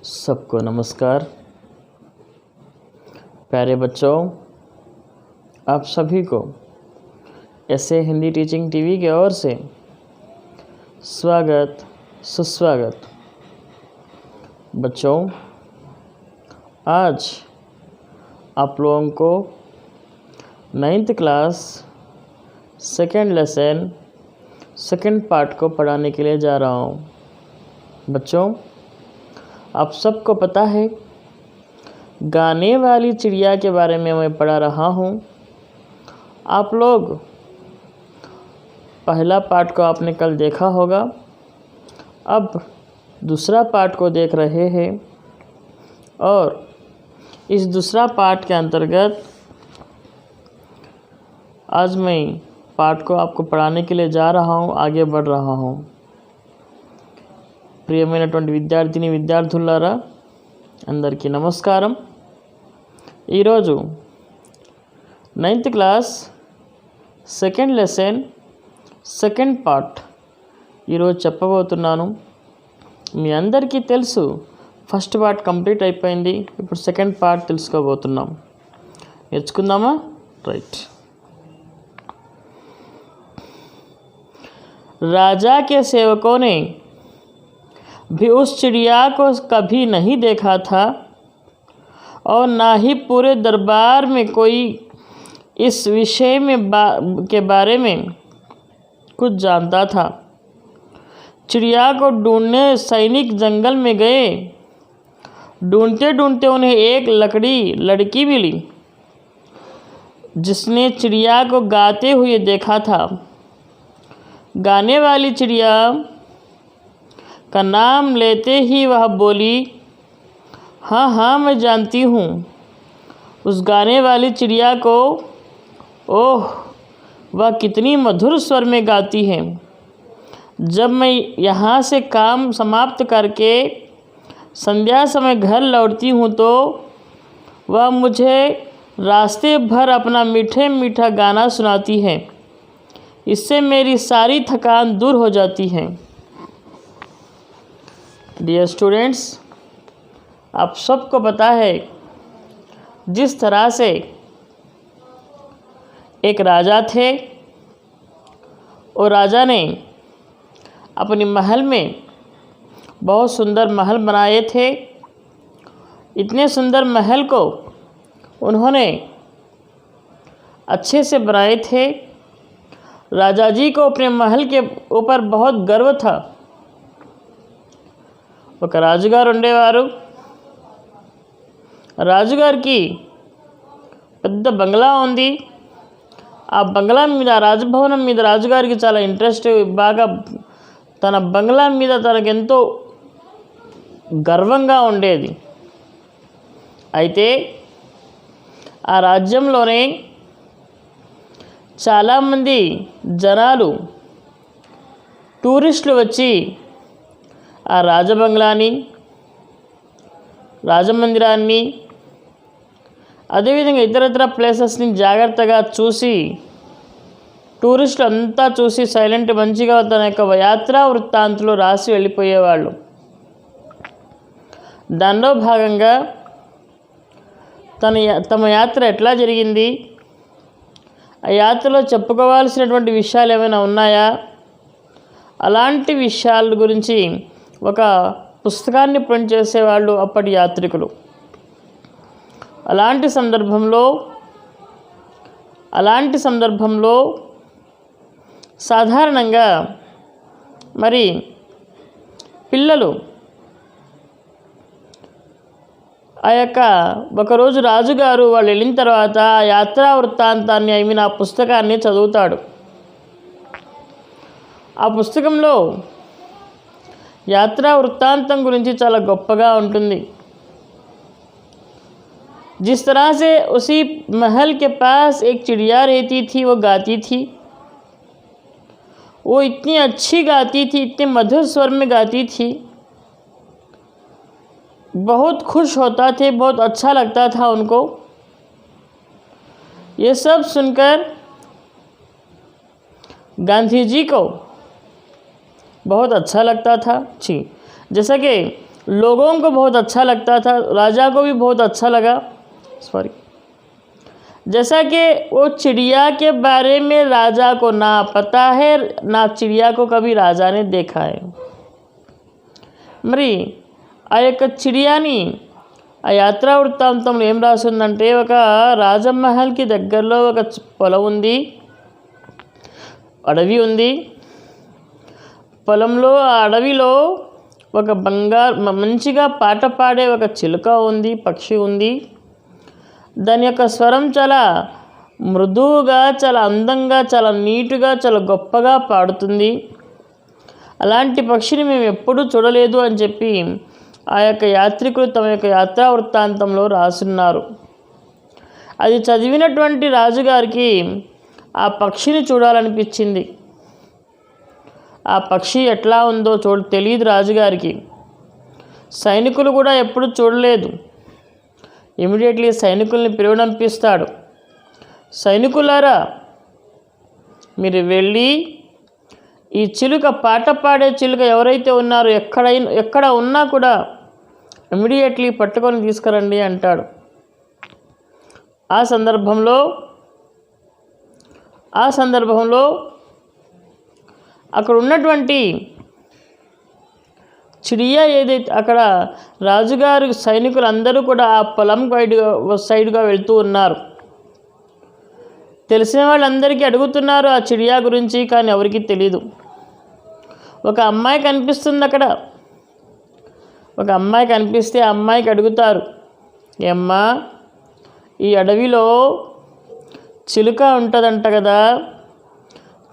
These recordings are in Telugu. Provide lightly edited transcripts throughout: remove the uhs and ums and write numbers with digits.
सबको नमस्कार। प्यारे बच्चों, आप सभी को ऐसे हिंदी टीचिंग टीवी की ओर से स्वागत सुस्वागत। बच्चों, आज आप लोगों को 9th class second lesson second part को पढ़ाने के लिए जा रहा हूँ। बच्चों, आप सबको पता है गाने वाली चिड़िया के बारे में मैं पढ़ा रहा हूँ। आप लोग पहला पार्ट को आपने कल देखा होगा, अब दूसरा पार्ट को देख रहे हैं और इस दूसरा पार्ट के अंतर्गत आज मैं पार्ट को आपको पढ़ाने के लिए जा रहा हूँ, आगे बढ़ रहा हूँ। ప్రియమైనటువంటి విద్యార్థిని విద్యార్థులారా అందరికీ నమస్కారం। ఈరోజు 9th class second lesson second part ఈరోజు చెప్పబోతున్నాను। మీ అందరికీ తెలుసు ఫస్ట్ పార్ట్ కంప్లీట్ అయిపోయింది, ఇప్పుడు సెకండ్ పార్ట్ తెలుసుకోబోతున్నాం। నేర్చుకుందామా? రైట్। राजा के सेवकों ने भी उस चिड़िया को कभी नहीं देखा था और ना ही पूरे दरबार में कोई इस विषय में के बारे में कुछ जानता था। चिड़िया को ढूंढने सैनिक जंगल में गए। ढूंढते ढूंढते उन्हें एक लड़की मिली जिसने चिड़िया को गाते हुए देखा था। गाने वाली चिड़िया का नाम लेते ही वह बोली, हाँ हाँ मैं जानती हूँ। उस गाने वाली चिड़िया को ओह, वह कितनी मधुर स्वर में गाती है। जब मैं यहाँ से काम समाप्त करके संध्या समय घर लौटती हूँ तो वह मुझे रास्ते भर अपना मीठे मीठा गाना सुनाती है। इससे मेरी सारी थकान दूर हो जाती है। डियर स्टूडेंट्स, आप सबको पता है जिस तरह से एक राजा थे और राजा ने अपनी महल में बहुत सुंदर महल बनाए थे। इतने सुंदर महल को उन्होंने अच्छे से बनाए थे। राजा जी को अपने महल के ऊपर बहुत गर्व था। ఒక రాజుగారు ఉండేవారు। రాజుగారికి పెద్ద బంగ్లా ఉంది। ఆ బంగ్లా మీద, రాజభవనం మీద రాజుగారికి చాలా ఇంట్రెస్ట్, బాగా తన బంగ్లా మీద తనకెంతో గర్వంగా ఉండేది। అయితే ఆ రాజ్యంలోనే చాలామంది జనాలు, టూరిస్టులు వచ్చి ఆ రాజబంగ్లాని, రాజమందిరాన్ని, అదేవిధంగా ఇతరత్ర ప్లేసెస్ని జాగ్రత్తగా చూసి, టూరిస్టులు అంతా చూసి సైలెంట్ మంచిగా తన యొక్క యాత్రా వృత్తాంతులు రాసి వెళ్ళిపోయేవాళ్ళు। దానిలో భాగంగా తమ యాత్ర ఎట్లా జరిగింది, ఆ యాత్రలో చెప్పుకోవాల్సినటువంటి విషయాలు ఏమైనా ఉన్నాయా, అలాంటి విషయాల గురించి ఒక పుస్తకాన్ని ప్రింట్ చేసేవాళ్ళు అప్పటి యాత్రికులు। అలాంటి సందర్భంలో సాధారణంగా మరి పిల్లలు ఆ యొక్క ఒకరోజు రాజుగారు వాళ్ళు వెళ్ళిన తర్వాత ఆ యాత్రా వృత్తాంతాన్ని, ఆ పుస్తకాన్ని చదువుతాడు। ఆ పుస్తకంలో యాత్రా వృత్తాంతం గురించి చాలా గొప్పగా ఉంటుంది। जिस तरह से उसी महल के पास एक चिड़िया रहती थी, वो गाती थी, वो इतनी अच्छी गाती थी, इतने मधुर स्वर में गाती थी, बहुत खुश होता थे, बहुत अच्छा लगता था उनको। ये सब सुनकर गांधी जी को बहुत अच्छा लगता था। जी, जैसा कि लोगों को बहुत अच्छा लगता था, राजा को भी बहुत अच्छा लगा। सॉरी, जैसा कि वो चिड़िया के बारे में राजा को ना पता है, ना चिड़िया को कभी राजा ने देखा है। మరి ఆ యొక్క చిడియాని ఆ యాత్రా వృత్తాంతంలో ఏం రాసిందంటే, ఒక రాజమహల్కి దగ్గరలో ఒక పొలం ఉంది, అడవి ఉంది. పొలంలో ఆ అడవిలో ఒక మంచిగా పాట పాడే ఒక చిలుక ఉంది, పక్షి ఉంది. దాని యొక్క స్వరం చాలా మృదువుగా, చాలా అందంగా, చాలా నీటుగా, చాలా గొప్పగా పాడుతుంది. అలాంటి పక్షిని మేము ఎప్పుడూ చూడలేదు అని చెప్పి ఆ యొక్క యాత్రికులు తమ యొక్క యాత్రా వృత్తాంతంలో రాసున్నారు. అది చదివినటువంటి రాజుగారికి ఆ పక్షిని చూడాలనిపించింది. ఆ పక్షి ఎట్లా ఉందో తెలియదు రాజుగారికి. సైనికులు కూడా ఎప్పుడు చూడలేదు. ఇమీడియట్లీ సైనికుల్ని పిలువనంపిస్తాడు. సైనికులారా, మీరు వెళ్ళి ఈ చిలుక, పాట పాడే చిలుక ఎవరైతే ఉన్నారో ఎక్కడ ఉన్నా కూడా ఇమీడియట్లీ పట్టుకొని తీసుకురండి అంటాడు. ఆ సందర్భంలో అక్కడ ఉన్నటువంటి చిడియా ఏదైతే, అక్కడ రాజుగారు సైనికులు అందరూ కూడా ఆ పొలం సైడ్గా వెళ్తూ ఉన్నారు. తెలిసిన వాళ్ళందరికీ అడుగుతున్నారు ఆ చిడియా గురించి, కానీ ఎవరికీ తెలీదు. ఒక అమ్మాయి కనిపిస్తుంది అక్కడ. ఒక అమ్మాయి కనిపిస్తే ఆ అమ్మాయికి అడుగుతారు, ఏమ్మా, ఈ అడవిలో చిలుక ఉంటుందంట కదా,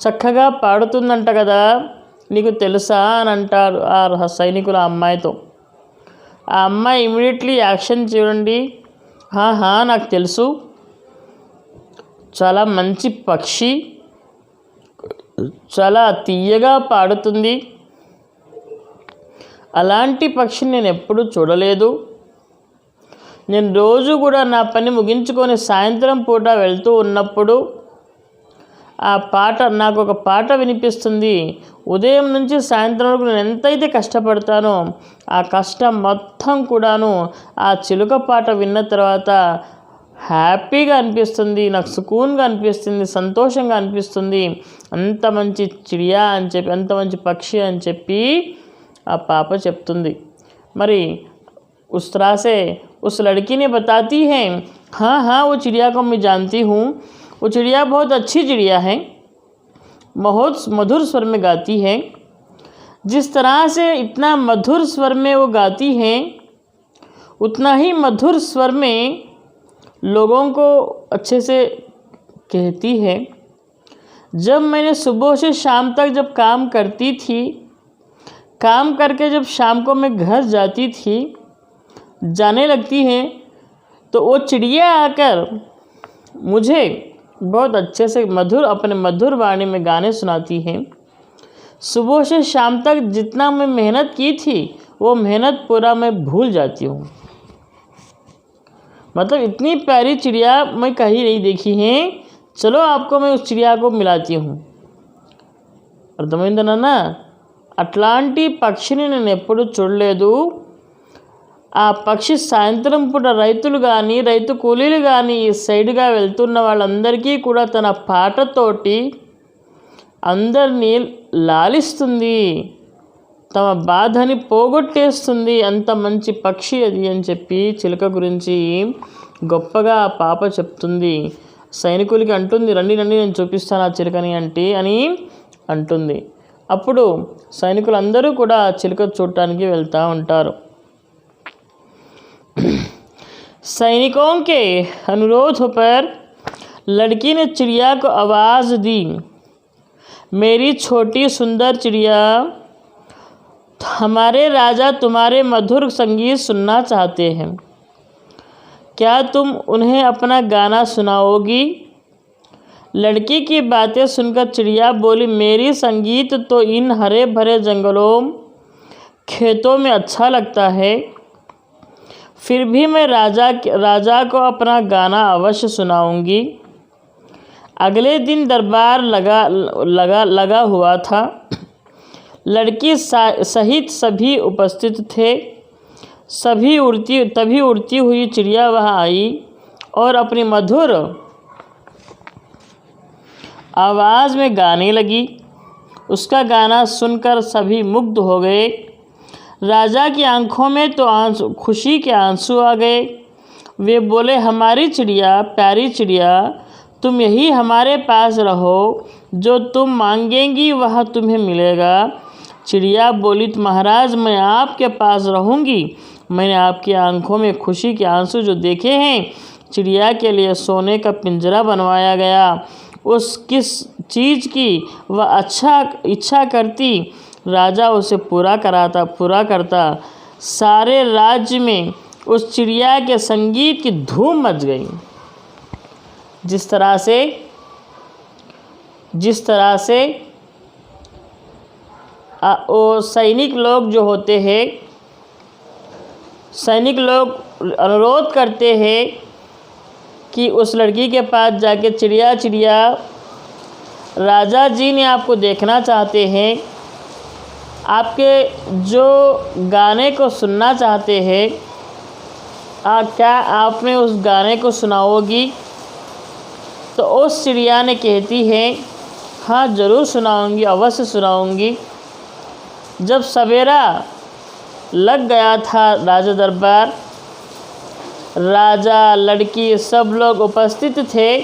చక్కగా పాడుతుందంట కదా, నీకు తెలుసా అని అంటారు ఆ సైనికులు ఆ అమ్మాయితో. ఆ అమ్మాయి ఇమీడియట్లీ యాక్షన్ చూడండి, హా నాకు తెలుసు, చాలా మంచి పక్షి, చాలా తీయగా పాడుతుంది, అలాంటి పక్షిని నేను ఎప్పుడూ చూడలేదు. నేను రోజు కూడా నా పని ముగించుకొని సాయంత్రం పూట వెళ్తూ ఉన్నప్పుడు నాకు ఒక పాట వినిపిస్తుంది. ఉదయం నుంచి సాయంత్రం వరకు నేను ఎంతైతే కష్టపడతానో ఆ కష్టం మొత్తం కూడాను ఆ చిలుక పాట విన్న తర్వాత హ్యాపీగా అనిపిస్తుంది, నాకు సుకూన్గా అనిపిస్తుంది, సంతోషంగా అనిపిస్తుంది. అంత మంచి చిడియా అని చెప్పి, అంత మంచి పక్షి అని చెప్పి ఆ పాప చెప్తుంది. మరి उस तरह से उस लड़की ने बताती है, हाँ वो चिड़िया को मैं जानती हूँ, वो चिड़िया बहुत अच्छी चिड़िया है, बहुत मधुर स्वर में गाती है. जिस तरह से इतना मधुर स्वर में वो गाती हैं, उतना ही मधुर स्वर में लोगों को अच्छे से कहती है. जब मैंने सुबह से शाम तक जब काम करती थी, काम करके जब शाम को मैं घर जाने लगती हैं, तो वो चिड़िया आकर मुझे बहुत अच्छे से अपने मधुर वाणी में गाने सुनाती हैं. सुबह से शाम तक जितना मैं मेहनत की थी, वो मेहनत पूरा मैं भूल जाती हूँ. मतलब इतनी प्यारी चिड़िया मैं कहीं नहीं देखी है. चलो आपको मैं उस चिड़िया को मिलाती हूँ. అర్థమైందన్నా? అట్లాంటి పక్షిని నేను ఎప్పుడు చూడలేదు. ఆ పక్షి సాయంత్రం పూట రైతులు కానీ, రైతు కూలీలు కానీ ఈ సైడ్గా వెళ్తున్న వాళ్ళందరికీ కూడా తన పాటతోటి అందరినీ లాలిస్తుంది, తమ బాధని పోగొట్టేస్తుంది. అంత మంచి పక్షి అది అని చెప్పి చిలుక గురించి గొప్పగా ఆ పాప చెప్తుంది. సైనికులకి అంటుంది, రండి నేను చూపిస్తాను ఆ చిలుకని అని అంటుంది. అప్పుడు సైనికులందరూ కూడా ఆ చిలుక చూడటానికి వెళ్తూ ఉంటారు. सैनिकों के अनुरोध पर लड़की ने चिड़िया को आवाज़ दी, मेरी छोटी सुंदर चिड़िया, हमारे राजा तुम्हारे मधुर संगीत सुनना चाहते हैं, क्या तुम उन्हें अपना गाना सुनाओगी? लड़की की बातें सुनकर चिड़िया बोली, मेरी संगीत तो इन हरे भरे जंगलों खेतों में अच्छा लगता है, फिर भी मैं राजा को अपना गाना अवश्य सुनाऊंगी. अगले दिन दरबार लगा हुआ था. लड़की सहित सभी उपस्थित थे. तभी उड़ती हुई चिड़िया वहाँ आई और अपनी मधुर आवाज़ में गाने लगी। उसका गाना सुनकर सभी मुग्ध हो गए। राजा की आंखों में तो खुशी के आंसू आ गए। वे बोले, हमारी चिड़िया, प्यारी चिड़िया, तुम यही हमारे पास रहो, जो तुम मांगेंगी वह तुम्हें मिलेगा। चिड़िया बोली, तो महाराज मैं आपके पास रहूँगी। मैंने आपकी आंखों में खुशी के आंसू जो देखे हैं, चिड़िया के लिए सोने का पिंजरा बनवाया गया। उस किस चीज़ की वह इच्छा करती, राजा उसे पूरा करता। सारे राज्य में उस चिड़िया के संगीत की धूम मच गई। जिस तरह से वो सैनिक लोग जो होते हैं, सैनिक लोग अनुरोध करते हैं कि उस लड़की के पास जाके, चिड़िया चिड़िया, राजा जी ने आपको देखना चाहते हैं, आपके जो गाने को सुनना चाहते हैं, क्या आपने उस गाने को सुनाओगी? तो उस चिड़िया ने कहती है, हाँ ज़रूर सुनाऊंगी, अवश्य सुनाऊंगी। जब सवेरा लग गया था राजा दरबार, राजा, लड़की, सब लोग उपस्थित थे,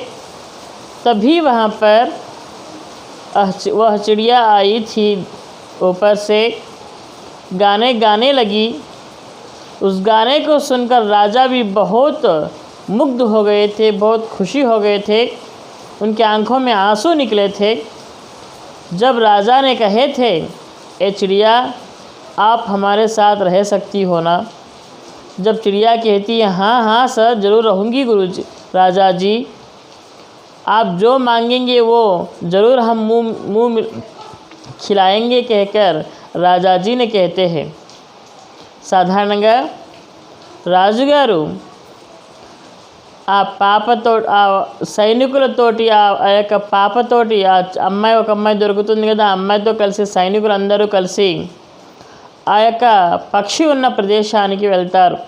तभी वहाँ पर वह चिड़िया आई थी ऊपर से, गाने लगी। उस गाने को सुनकर राजा भी बहुत मुग्ध हो गए थे, बहुत खुशी हो गए थे, उनकी आंखों में आंसू निकले थे। जब राजा ने कहे थे, ए चिड़िया, आप हमारे साथ रह सकती हो ना? जब चिड़िया कहती है, हाँ हाँ सर, ज़रूर रहूँगी गुरुजी, राजा जी, आप जो मांगेंगे वो ज़रूर हम मुँह खिलाएंगे, कहकर राजा जी ने कहते हैं, సాధారణంగా రాజుగారు సైనికులతోటి ఆ యొక్క పాపతోటి, ఒక అమ్మాయి దొరుకుతుంది కదా, ఆ అమ్మాయితో కలిసి సైనికులందరూ కలిసి ఆ యొక్క పక్షి ఉన్న ప్రదేశానికి వెళ్తారు.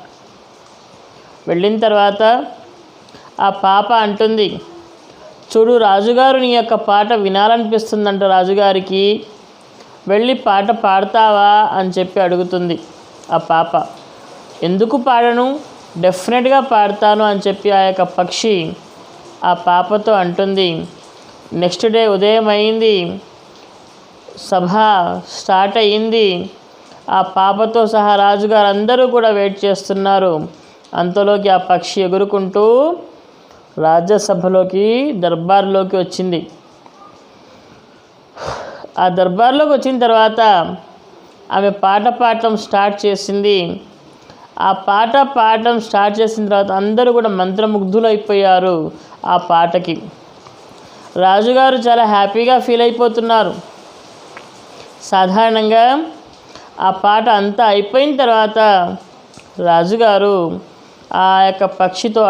వెళ్ళిన తర్వాత ఆ పాప అంటుంది, చూడు రాజుగారు, నీ యొక్క పాట వినాలనిపిస్తుందంట రాజుగారికి, వెళ్ళి పాట పాడతావా అని చెప్పి అడుగుతుంది. ఆ పాప, ఎందుకు పాడను, డెఫినెట్గా పాడతాను అని చెప్పి ఆ యొక్క పక్షి ఆ పాపతో అంటుంది. నెక్స్ట్ డే ఉదయం అయింది, సభ స్టార్ట్ అయ్యింది. ఆ పాపతో సహా రాజుగారు అందరూ కూడా వెయిట్ చేస్తున్నారు. అంతలోకి ఆ పక్షి ఎగురుకుంటూ రాజ్యసభలోకి, దర్బార్లోకి వచ్చింది. ఆ దర్బార్లోకి వచ్చిన తర్వాత ఆమె పాట పాడటం స్టార్ట్ చేసింది. ఆ పాట పాడటం స్టార్ట్ చేసిన తర్వాత అందరూ కూడా మంత్రముగ్ధులైపోయారు ఆ పాటకి. రాజుగారు చాలా హ్యాపీగా ఫీల్ అయిపోతున్నారు. సాధారణంగా ఆ పాట అంతా అయిపోయిన తర్వాత రాజుగారు ఆ యొక్క పక్షితో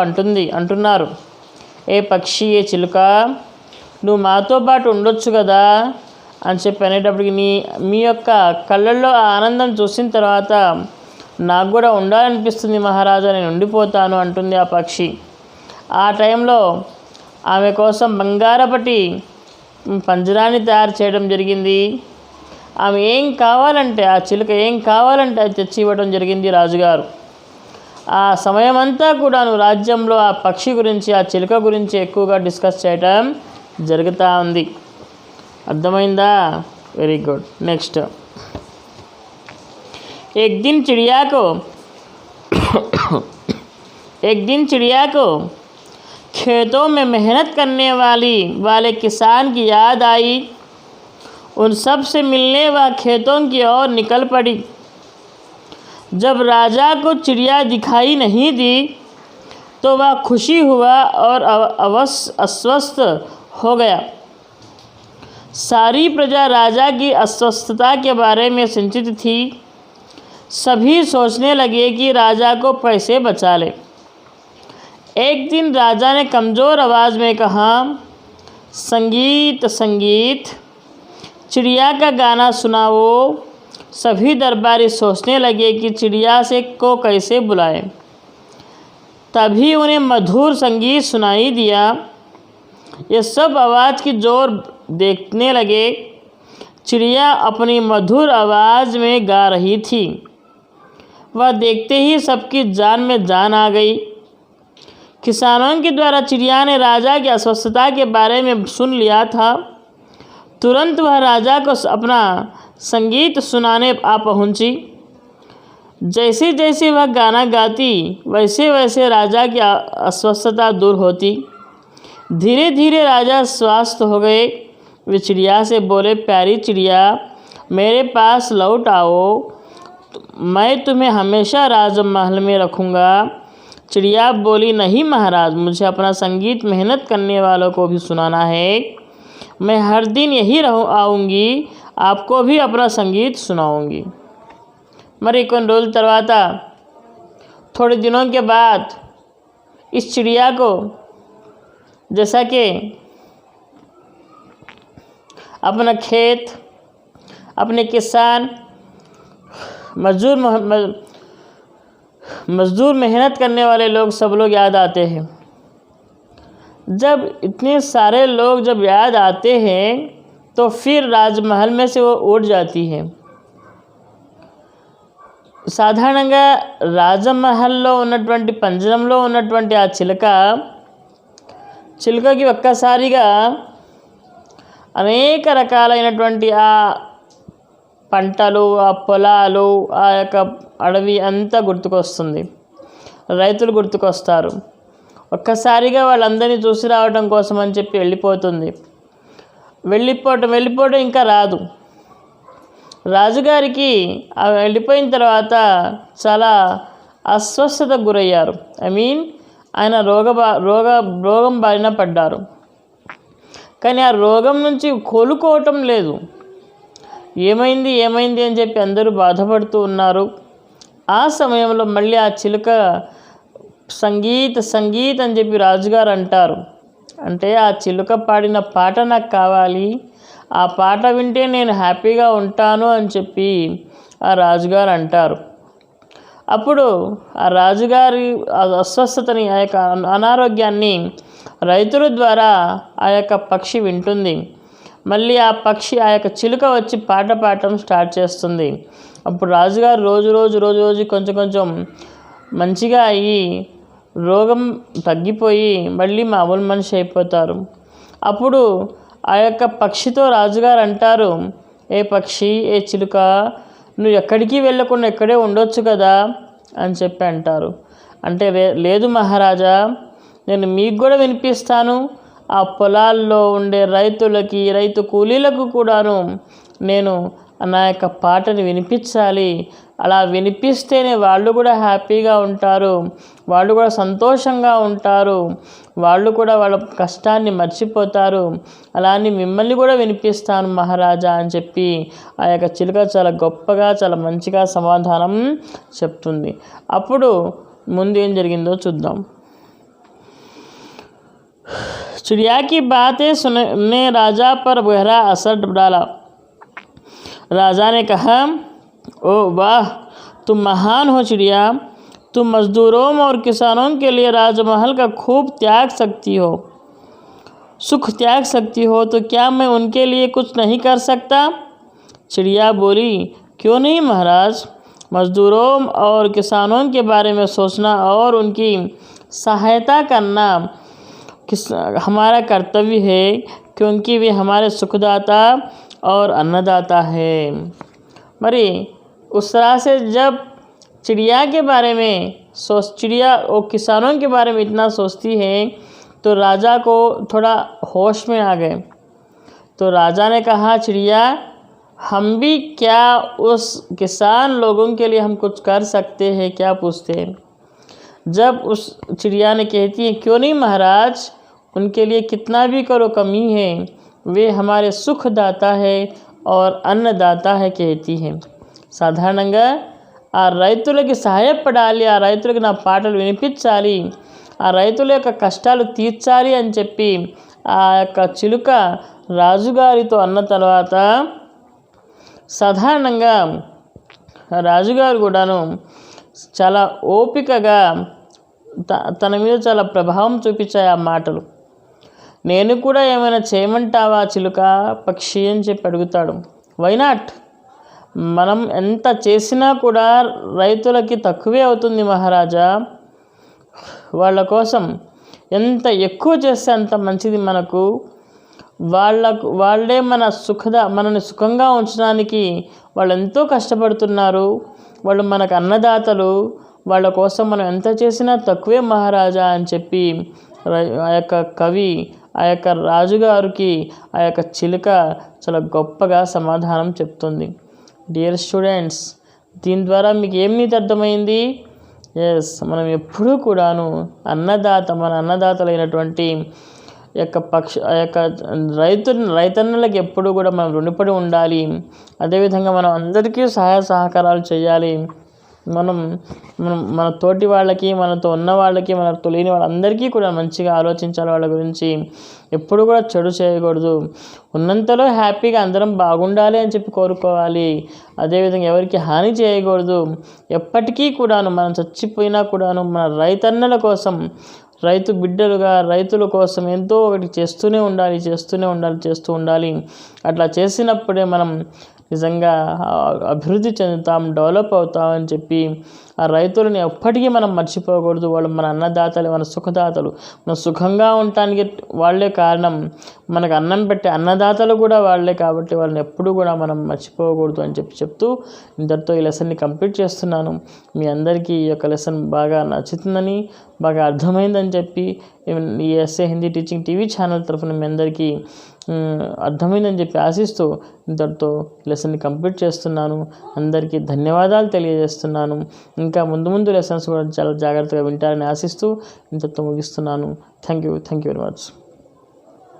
అంటున్నారు, ఏ పక్షి, ఏ చిలుక, నువ్వు మాతో పాటు ఉండొచ్చు కదా అని చెప్పి అనేటప్పటికి, మీ యొక్క కళ్ళల్లో ఆ ఆనందం చూసిన తర్వాత నాకు కూడా ఉండాలనిపిస్తుంది మహారాజా, నేను ఉండిపోతాను అంటుంది ఆ పక్షి. ఆ టైంలో ఆమె కోసం బంగారపటి పంజరాన్ని తయారు చేయడం జరిగింది. ఆమె ఏం కావాలంటే, ఆ చిలుక ఏం కావాలంటే అది తెచ్చి ఇవ్వడం జరిగింది రాజుగారు. ఆ సమయమంతా కూడాను రాజ్యంలో ఆ పక్షి గురించి, ఆ చిలుక గురించి ఎక్కువగా డిస్కస్ చేయటం జరుగుతూ ఉంది. అర్థమైందా? Very good. नेक्स्ट, एक दिन चिड़िया को खेतों में मेहनत करने वाले किसान की याद आई। उन सब से मिलने वह खेतों की ओर निकल पड़ी। जब राजा को चिड़िया दिखाई नहीं दी तो वह खुशी हुआ और अस्वस्थ हो गया। सारी प्रजा राजा की अस्वस्थता के बारे में चिंतित थी। सभी सोचने लगे कि राजा को पैसे बचा ले। एक दिन राजा ने कमज़ोर आवाज़ में कहा, संगीत संगीत, चिड़िया का गाना सुनाओ। सभी दरबारी सोचने लगे कि चिड़िया से को कैसे बुलाएं। तभी उन्हें मधुर संगीत सुनाई दिया। ये सब आवाज़ की जोर देखने लगे। चिड़िया अपनी मधुर आवाज़ में गा रही थी। वह देखते ही सबकी जान में जान आ गई। किसानों के द्वारा चिड़िया ने राजा की अस्वस्थता के बारे में सुन लिया था। तुरंत वह राजा को अपना संगीत सुनाने आ पहुंची। जैसे जैसे वह गाना गाती वैसे वैसे राजा की अस्वस्थता दूर होती। धीरे धीरे राजा स्वस्थ हो गए। वे चिड़िया से बोले, प्यारी चिड़िया, मेरे पास लौट आओ, मैं तुम्हें हमेशा राजमहल में रखूँगा। चिड़िया बोली, नहीं महाराज, मुझे अपना संगीत मेहनत करने वालों को भी सुनाना है। मैं हर दिन यही आऊँगी, आपको भी अपना संगीत सुनाऊँगी। మరి కొన్ని రోజుల తర్వాత थोड़े दिनों के बाद इस चिड़िया को जैसा कि अपना खेत, अपने किसान, मजदूर मेहनत करने वाले लोग सब लोग याद आते हैं। जब इतने सारे लोग जब याद आते हैं तो फिर राजमहल में से वो उड़ जाती है। సాధారణంగా రాజమహల్లో ఉన్నటువంటి పంజరంలో ఉన్నటువంటి ఆ చిలుకకి ఒక్కసారిగా అనేక రకాలైనటువంటి ఆ పంటలు, ఆ పొలాలు, ఆ యొక్క అడవి అంతా గుర్తుకొస్తుంది. రైతులు గుర్తుకొస్తారు. ఒక్కసారిగా వాళ్ళందరినీ చూసి రావడం కోసం అని చెప్పి వెళ్ళిపోతుంది. వెళ్ళిపోవడం ఇంకా రాదు. రాజుగారికి వెళ్ళిపోయిన తర్వాత చాలా అస్వస్థతకు గురయ్యారు. ఆయన రోగం బారిన పడ్డారు. కానీ ఆ రోగం నుంచి కోలుకోవటం లేదు. ఏమైంది అని చెప్పి అందరూ బాధపడుతూ ఉన్నారు. ఆ సమయంలో మళ్ళీ ఆ చిలుక సంగీత్ అని చెప్పి రాజుగారు అంటారు. అంటే ఆ చిలుక పాడిన పాట నాకు కావాలి, ఆ పాట వింటే నేను హ్యాపీగా ఉంటాను అని చెప్పి ఆ రాజుగారు అంటారు. అప్పుడు ఆ రాజుగారి అస్వస్థతని, ఆ యొక్క అనారోగ్యాన్ని రైతుల ద్వారా ఆ యొక్క పక్షి వింటుంది. మళ్ళీ ఆ పక్షి, ఆ యొక్క చిలుక వచ్చి పాట పాడటం స్టార్ట్ చేస్తుంది. అప్పుడు రాజుగారు రోజు కొంచెం మంచిగా అయ్యి రోగం తగ్గిపోయి మళ్ళీ మామూలు మనిషి అయిపోతారు. అప్పుడు ఆ యొక్క పక్షితో రాజుగారు అంటారు, ఏ పక్షి, ఏ చిలుక, నువ్వు ఎక్కడికి వెళ్ళకుండా ఇక్కడే ఉండొచ్చు కదా అని చెప్పి అంటారు. అంటే లేదు మహారాజా, నేను మీకు కూడా వినిపిస్తాను. ఆ పొలాల్లో ఉండే రైతు కూలీలకు కూడాను నేను నా యొక్క పాటని వినిపించాలి. అలా వినిపిస్తేనే వాళ్ళు కూడా హ్యాపీగా ఉంటారు, వాళ్ళు కూడా సంతోషంగా ఉంటారు, వాళ్ళు కూడా వాళ్ళ కష్టాన్ని మర్చిపోతారు. అలా అని మిమ్మల్ని కూడా వినిపిస్తాను మహారాజా అని చెప్పి ఆ యొక్క చిలుక చాలా గొప్పగా, చాలా మంచిగా సమాధానం చెప్తుంది. అప్పుడు ముందు ఏం జరిగిందో చూద్దాం. चिड़िया की बातें सुनने राजा पर गहरा असर डाला। राजा ने कहा, ओ वाह, तुम महान हो चिड़िया, तुम मजदूरों और किसानों के लिए राजमहल का खूब सुख त्याग सकती हो, तो क्या मैं उनके लिए कुछ नहीं कर सकता? चिड़िया बोली, क्यों नहीं महाराज, मजदूरों और किसानों के बारे में सोचना और उनकी सहायता करना हमारा कर्तव्य है, क्योंकि वे हमारे सुखदाता और अन्नदाता है। मरी उस तरह से जब चिड़िया के बारे में चिड़िया और किसानों के बारे में इतना सोचती है तो राजा को थोड़ा होश में आ गए। तो राजा ने कहा, चिड़िया, हम भी क्या उस किसान लोगों के लिए हम कुछ कर सकते हैं, क्या पूछते हैं। जब उस चिड़िया ने कहती है, क्यों नहीं महाराज, उनके लिए कितना भी करो कमी है, वे हमारे सुखदाता है और अन्नदाता है कहती है। సాధారణంగా ఆ రైతులకి సహాయపడాలి, ఆ రైతులకి నా పాటలు వినిపించాలి, ఆ రైతుల యొక్క కష్టాలు తీర్చాలి అని చెప్పి ఆ యొక్క చిలుక రాజుగారితో అన్న తర్వాత సాధారణంగా రాజుగారు కూడాను చాలా ఓపికగా తన మీద చాలా ప్రభావం చూపించాయి ఆ మాటలు. నేను కూడా ఏమైనా చేయమంటావా చిలుక పక్షి అని చెప్పి అడుగుతాడు. Why not? మనం ఎంత చేసినా కూడా రైతులకి తక్కువే అవుతుంది మహారాజా. వాళ్ళ కోసం ఎంత ఎక్కువ చేస్తే అంత మంచిది మనకు. వాళ్ళే మనల్ని సుఖంగా ఉంచడానికి వాళ్ళు ఎంతో కష్టపడుతున్నారు. వాళ్ళు మనకు అన్నదాతలు. వాళ్ళ కోసం మనం ఎంత చేసినా తక్కువే మహారాజా అని చెప్పి ఆ యొక్క కవి, ఆ యొక్క రాజుగారికి ఆ యొక్క చిలుక చాలా గొప్పగా సమాధానం చెప్తుంది. డియర్ స్టూడెంట్స్, దీని ద్వారా మీకు ఏం నీతి అర్థమైంది? మనం ఎప్పుడూ కూడాను మన అన్నదాతలైనటువంటి ఆ యొక్క రైతన్నలకు ఎప్పుడూ కూడా మనం రుణపడి ఉండాలి. అదేవిధంగా మనం అందరికీ సహాయ సహకారాలు చేయాలి. మన తోటి వాళ్ళకి, మనతో ఉన్న వాళ్ళకి, మనకు తెలియని వాళ్ళందరికీ కూడా మంచిగా ఆలోచించాలి. వాళ్ళ గురించి ఎప్పుడు కూడా చెడు చేయకూడదు. ఉన్నంతలో హ్యాపీగా అందరం బాగుండాలి అని చెప్పి కోరుకోవాలి. అదేవిధంగా ఎవరికి హాని చేయకూడదు. ఎప్పటికీ కూడాను మనం చచ్చిపోయినా కూడాను మన రైతన్నల కోసం, రైతు బిడ్డలుగా రైతుల కోసం ఎంతో ఒకటి చేస్తూనే ఉండాలి. అట్లా చేసినప్పుడే మనం నిజంగా అభివృద్ధి చెందుతాం, డెవలప్ అవుతామని చెప్పి ఆ రైతులని ఎప్పటికీ మనం మర్చిపోకూడదు. వాళ్ళు మన అన్నదాతలు, మన సుఖదాతలు. మనం సుఖంగా ఉండటానికి వాళ్ళే కారణం. మనకు అన్నం పెట్టే అన్నదాతలు కూడా వాళ్ళే. కాబట్టి వాళ్ళని ఎప్పుడూ కూడా మనం మర్చిపోకూడదు అని చెప్తూ ఇంతటితో ఈ లెసన్ని కంప్లీట్ చేస్తున్నాను. మీ అందరికీ ఈ యొక్క లెసన్ బాగా నచ్చుతుందని, బాగా అర్థమైందని చెప్పి ఈ SA Hindi teaching TV channel తరఫున మీ అందరికీ అర్థమైందని చెప్పి ఆశిస్తూ ఇంతటితో లెసన్ని కంప్లీట్ చేస్తున్నాను. అందరికీ ధన్యవాదాలు తెలియజేస్తున్నాను. ఇంకా ముందు లెసన్స్ కూడా చాలా జాగ్రత్తగా వింటారని ఆశిస్తూ ఇంతటితో ముగిస్తున్నాను. Thank you very much.